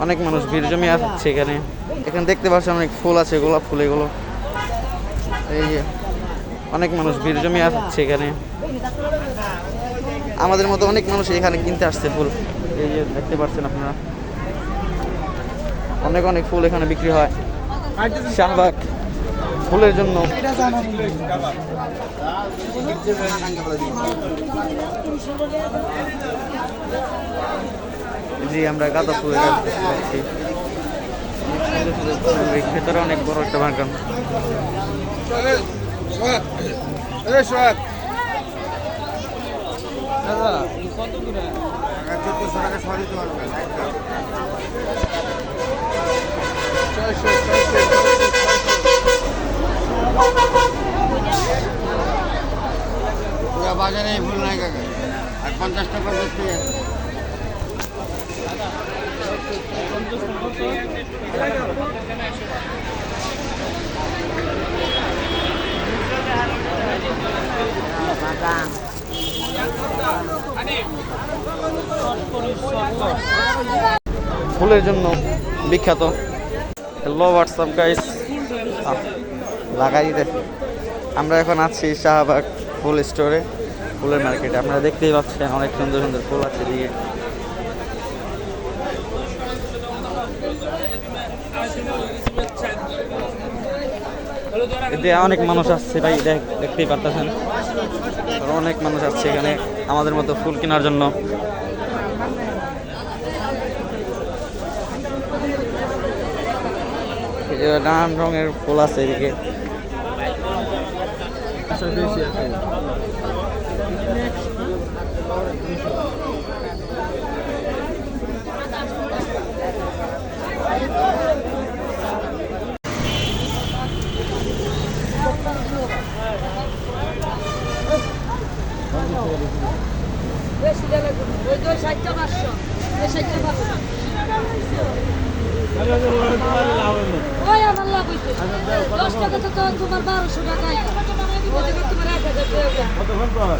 অনেক মানুষ ভিড় জমিয়ে আছে এখানে। এখানে দেখতে পাচ্ছেন অনেক ফুল আছে, গোলাপ ফুল এগুলো। এই যে অনেক মানুষ ভিড় জমিয়ে আছে এখানে। আমাদের মতো অনেক মানুষ এখানে কিনতে আসছে ফুল। এই যে দেখতে পাচ্ছেন আপনারা, অনেক অনেক ফুল এখানে বিক্রি হয়। শাহবাগ ফুলের জন্য। জি, আমরা গাঁদা ফুলের গাছ দেখতে পাচ্ছি। ভেতরে অনেক বড় একটা বাগান। বাজারে ভুল নাই কাকা, আর 50 টাকা বেশি আছে। ফুলের জন্য বিখ্যাত। হ্যালো হোয়াটসঅ্যাপ গাইস, লাগাই দিতে। আমরা এখন আছি শাহবাগ ফুল স্টোরে, ফুলের মার্কেটে। আপনারা দেখতেই পাচ্ছেন অনেক সুন্দর সুন্দর ফুল আছে দিয়ে। এতে অনেক মানুষ আসছে ভাই, দেখতেই পাচ্ছেন অনেক মানুষ আসছে এখানে আমাদের মতো ফুল কেনার জন্য। নানান রঙের ফুল আছে এদিকে। দশ টাকা তো তোমার 1200 টাকায় তোমার 1000 টাকা।